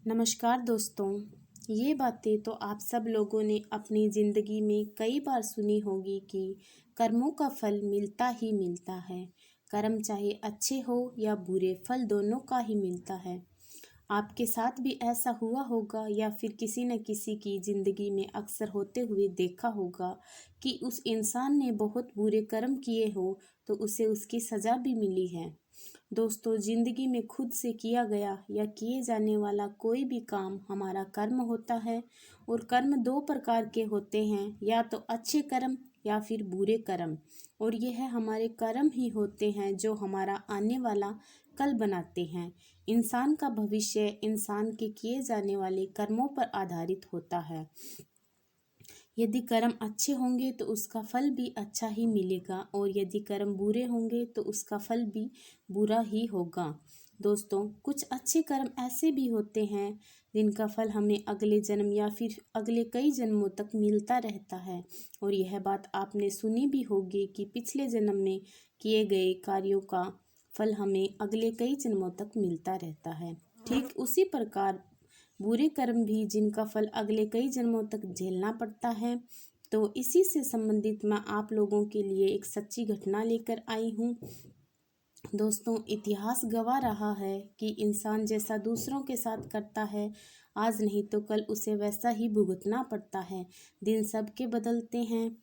नमस्कार दोस्तों। ये बातें तो आप सब लोगों ने अपनी ज़िंदगी में कई बार सुनी होगी कि कर्मों का फल मिलता ही मिलता है। कर्म चाहे अच्छे हो या बुरे, फल दोनों का ही मिलता है। आपके साथ भी ऐसा हुआ होगा या फिर किसी न किसी की ज़िंदगी में अक्सर होते हुए देखा होगा कि उस इंसान ने बहुत बुरे कर्म किए हो तो उसे उसकी सज़ा भी मिली है। दोस्तों, जिंदगी में खुद से किया गया या किए जाने वाला कोई भी काम हमारा कर्म होता है। और कर्म दो प्रकार के होते हैं, या तो अच्छे कर्म या फिर बुरे कर्म। और यह हमारे कर्म ही होते हैं जो हमारा आने वाला कल बनाते हैं। इंसान का भविष्य इंसान के किए जाने वाले कर्मों पर आधारित होता है। यदि कर्म अच्छे होंगे तो उसका फल भी अच्छा ही मिलेगा, और यदि कर्म बुरे होंगे तो उसका फल भी बुरा ही होगा। दोस्तों, कुछ अच्छे कर्म ऐसे भी होते हैं जिनका फल हमें अगले जन्म या फिर अगले कई जन्मों तक मिलता रहता है। और यह बात आपने सुनी भी होगी कि पिछले जन्म में किए गए कार्यों का फल हमें अगले कई जन्मों तक मिलता रहता है। ठीक उसी प्रकार बुरे कर्म भी, जिनका फल अगले कई जन्मों तक झेलना पड़ता है। तो इसी से संबंधित मैं आप लोगों के लिए एक सच्ची घटना लेकर आई हूँ। दोस्तों, इतिहास गवाह रहा है कि इंसान जैसा दूसरों के साथ करता है, आज नहीं तो कल उसे वैसा ही भुगतना पड़ता है। दिन सबके बदलते हैं।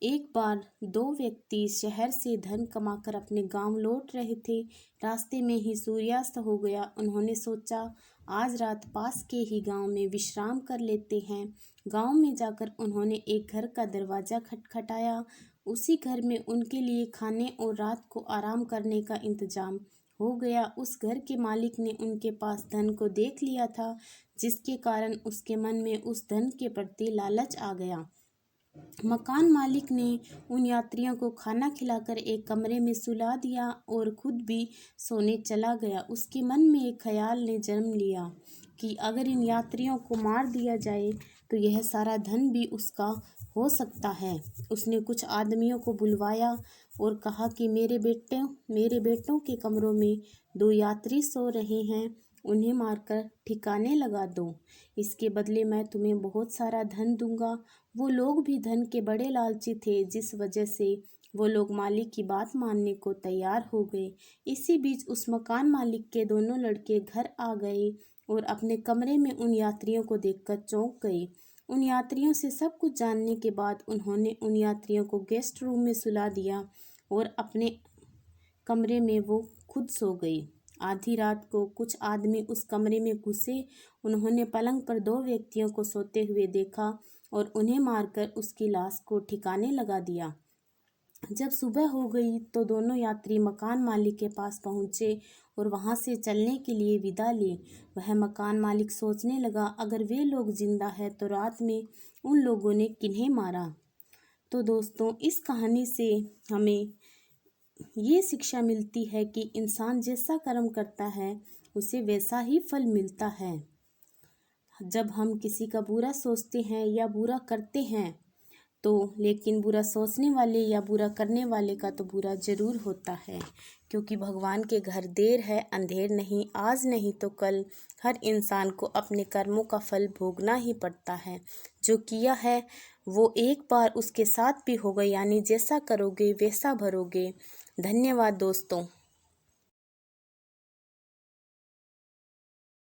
एक बार दो व्यक्ति शहर से धन कमाकर अपने गांव लौट रहे थे। रास्ते में ही सूर्यास्त हो गया। उन्होंने सोचा, आज रात पास के ही गांव में विश्राम कर लेते हैं। गांव में जाकर उन्होंने एक घर का दरवाज़ा खटखटाया। उसी घर में उनके लिए खाने और रात को आराम करने का इंतजाम हो गया। उस घर के मालिक ने उनके पास धन को देख लिया था, जिसके कारण उसके मन में उस धन के प्रति लालच आ गया। मकान मालिक ने उन यात्रियों को खाना खिलाकर एक कमरे में सुला दिया और खुद भी सोने चला गया। उसके मन में एक ख्याल ने जन्म लिया कि अगर इन यात्रियों को मार दिया जाए तो यह सारा धन भी उसका हो सकता है। उसने कुछ आदमियों को बुलवाया और कहा कि मेरे बेटों के कमरों में दो यात्री सो रहे हैं, उन्हें मारकर ठिकाने लगा दो। इसके बदले मैं तुम्हें बहुत सारा धन दूंगा। वो लोग भी धन के बड़े लालची थे, जिस वजह से वो लोग मालिक की बात मानने को तैयार हो गए। इसी बीच उस मकान मालिक के दोनों लड़के घर आ गए और अपने कमरे में उन यात्रियों को देखकर चौंक गए। उन यात्रियों से सब कुछ जानने के बाद उन्होंने उन यात्रियों को गेस्ट रूम में सुला दिया और अपने कमरे में वो खुद सो गई। आधी रात को कुछ आदमी उस कमरे में घुसे। उन्होंने पलंग पर दो व्यक्तियों को सोते हुए देखा और उन्हें मारकर उसकी लाश को ठिकाने लगा दिया। जब सुबह हो गई तो दोनों यात्री मकान मालिक के पास पहुंचे और वहां से चलने के लिए विदा ली। वह मकान मालिक सोचने लगा, अगर वे लोग जिंदा है तो रात में उन लोगों ने किन्हें मारा। तो दोस्तों, इस कहानी से हमें ये शिक्षा मिलती है कि इंसान जैसा कर्म करता है उसे वैसा ही फल मिलता है। जब हम किसी का बुरा सोचते हैं या बुरा करते हैं तो लेकिन बुरा सोचने वाले या बुरा करने वाले का तो बुरा जरूर होता है, क्योंकि भगवान के घर देर है अंधेर नहीं। आज नहीं तो कल हर इंसान को अपने कर्मों का फल भोगना ही पड़ता है। जो किया है वो एक बार उसके साथ भी होगा, यानी जैसा करोगे वैसा भरोगे। धन्यवाद दोस्तों।